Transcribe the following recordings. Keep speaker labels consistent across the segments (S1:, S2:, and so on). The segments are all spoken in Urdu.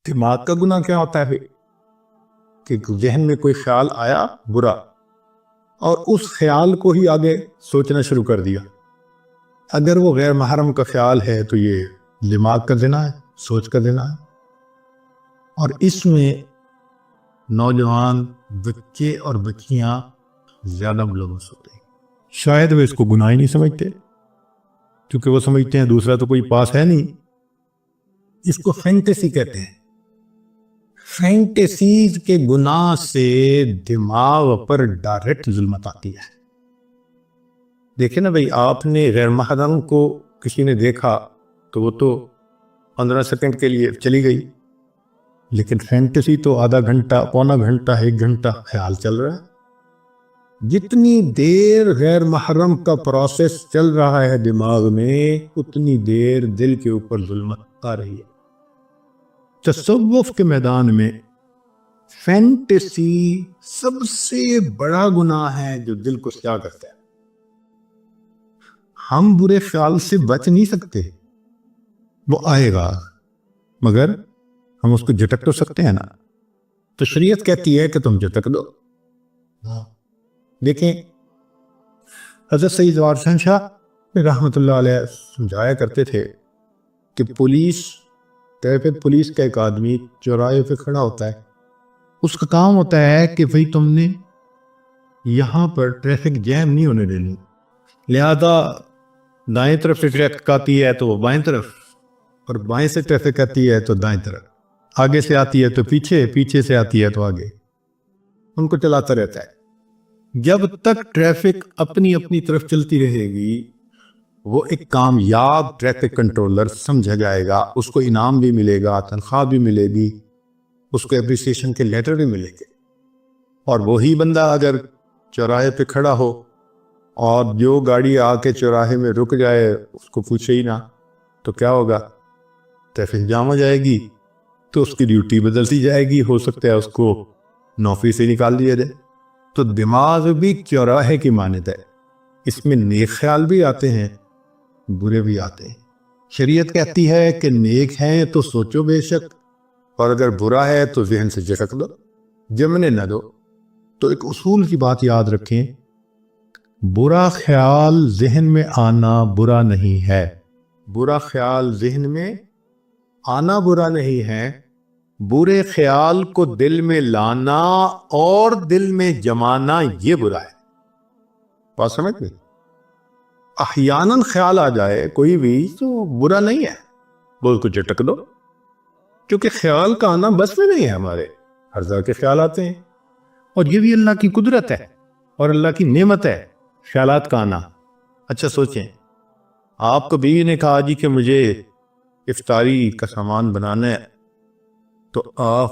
S1: دماغ کا گناہ کیا ہوتا ہے کہ ذہن میں کوئی خیال آیا برا اور اس خیال کو ہی آگے سوچنا شروع کر دیا. اگر وہ غیر محرم کا خیال ہے تو یہ دماغ کا زنا ہے، سوچ کا زنا ہے. اور اس میں نوجوان بچے اور بچیاں زیادہ ملوث ہوتے ہیں. شاید وہ اس کو گناہ ہی نہیں سمجھتے کیونکہ وہ سمجھتے ہیں دوسرا تو کوئی پاس ہے نہیں. اس کو فینٹیسی کہتے ہیں. فینٹیسیز کے گناہ سے دماغ پر ڈائریکٹ ظلمت آتی ہے. دیکھیں نا بھئی، آپ نے غیر محرم کو کسی نے دیکھا تو وہ تو 15 سیکنڈ کے لیے چلی گئی، لیکن فینٹیسی تو آدھا گھنٹہ، پونا گھنٹہ، 1 گھنٹہ خیال چل رہا ہے. جتنی دیر غیر محرم کا پروسیس چل رہا ہے دماغ میں، اتنی دیر دل کے اوپر ظلمت آ رہی ہے. تصوف کے میدان میں فینٹیسی سب سے بڑا گناہ ہے جو دل کو سیاہ کرتا ہے. ہم برے خیال سے بچ نہیں سکتے، وہ آئے گا، مگر ہم اس کو جھٹک تو سکتے ہیں نا. تو شریعت کہتی ہے کہ تم جھٹک دو. دیکھیں، حضرت سید جوار حسین شاہ رحمۃ اللہ علیہ سمجھایا کرتے تھے کہ ٹریفک پولیس کا ایک آدمی چوراہے پہ کھڑا ہوتا ہے، اس کا کام ہوتا ہے کہ بھئی تم نے یہاں پر ٹریفک جیم نہیں ہونے دینی، لہذا دائیں طرف سے ٹریفک آتی ہے تو وہ بائیں طرف، اور بائیں سے ٹریفک آتی ہے تو دائیں طرف، آگے سے آتی ہے تو پیچھے، پیچھے سے آتی ہے تو آگے، ان کو چلاتا رہتا ہے. جب تک ٹریفک اپنی اپنی طرف چلتی رہے گی وہ ایک کامیاب ٹریفک کنٹرولر سمجھا جائے گا. اس کو انعام بھی ملے گا، تنخواہ بھی ملے گی، اس کو اپریسیشن کے لیٹر بھی ملے گے. اور وہی بندہ اگر چوراہے پہ کھڑا ہو اور جو گاڑی آ کے چوراہے میں رک جائے اس کو پوچھے ہی نہ تو کیا ہوگا؟ ٹریفک جام ہو جائے گی، تو اس کی ڈیوٹی بدلتی جائے گی، ہو سکتا ہے اس کو نوکری سے نکال دیا جائے. تو دماغ بھی چوراہے کی مانند ہے، اس میں نیک خیال بھی آتے ہیں، برے بھی آتے ہیں. شریعت کہتی ہے کہ نیک ہیں تو سوچو بے شک، اور اگر برا ہے تو ذہن سے جھٹک دو، جمنے نہ دو. تو ایک اصول کی بات یاد رکھیں، برا خیال ذہن میں آنا برا نہیں ہے. برا خیال ذہن میں آنا برا نہیں ہے، برے خیال کو دل میں لانا اور دل میں جمانا یہ برا ہے. بات سمجھ گئے؟ احیاناً خیال آ جائے کوئی بھی تو برا نہیں ہے، وہ اس کو جھٹک دو، کیونکہ خیال کا آنا بس میں نہیں ہے. ہمارے ہر طرح کے خیال آتے ہیں، اور یہ بھی اللہ کی قدرت ہے اور اللہ کی نعمت ہے خیالات کا آنا. اچھا سوچیں، آپ کو بیوی نے کہا جی کہ مجھے افطاری کا سامان بنانا ہے، تو آپ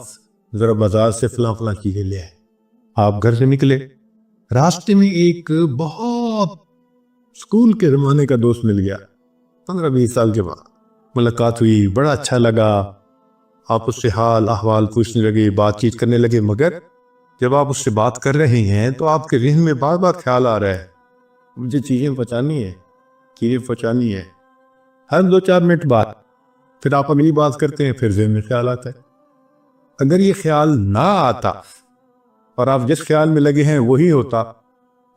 S1: ذرا بازار سے فلاں فلاں چیزیں لے آئے. آپ گھر سے نکلے، راستے میں ایک بہت اسکول کے زمانے کا دوست مل گیا، 15-20 سال کے بعد ملاقات ہوئی، بڑا اچھا لگا، آپ اس سے حال احوال پوچھنے لگے، بات چیت کرنے لگے. مگر جب آپ اس سے بات کر رہے ہیں تو آپ کے ذہن میں بار بار خیال آ رہا ہے مجھے چیزیں پہنچانی ہے، چیزیں پہنچانی ہے. ہر 2-4 منٹ بعد پھر آپ اگلی بات کرتے ہیں، پھر ذہن میں خیال آتا ہے. اگر یہ خیال نہ آتا اور آپ جس خیال میں لگے ہیں وہی ہوتا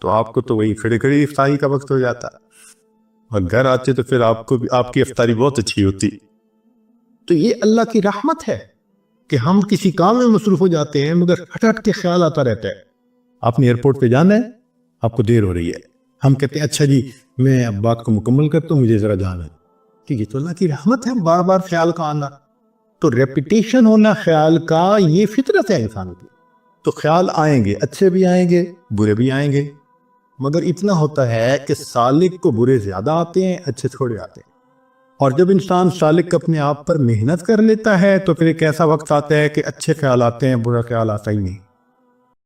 S1: تو آپ کو تو وہی کھڑے کھڑے افطاری کا وقت ہو جاتا، اور گھر آتے تو پھر آپ کو بھی آپ کی افطاری بہت اچھی ہوتی. تو یہ اللہ کی رحمت ہے کہ ہم کسی کام میں مصروف ہو جاتے ہیں مگر ہٹ ہٹ کے خیال آتا رہتا ہے. آپ نے ایئرپورٹ پہ جانا ہے، آپ کو دیر ہو رہی ہے، ہم کہتے ہیں اچھا جی میں اب بات کو مکمل کرتا ہوں، مجھے ذرا جانا ہے. ٹھیک ہے، تو اللہ کی رحمت ہے بار بار خیال کا آنا. تو ریپیٹیشن ہونا خیال کا یہ فطرت ہے انسان کی. تو خیال آئیں گے، اچھے بھی آئیں گے، برے بھی آئیں گے، مگر اتنا ہوتا ہے کہ سالک کو برے زیادہ آتے ہیں، اچھے تھوڑے آتے ہیں. اور جب انسان سالک اپنے آپ پر محنت کر لیتا ہے تو پھر ایک ایسا وقت آتا ہے کہ اچھے خیال آتے ہیں، برا خیال آتا ہی نہیں.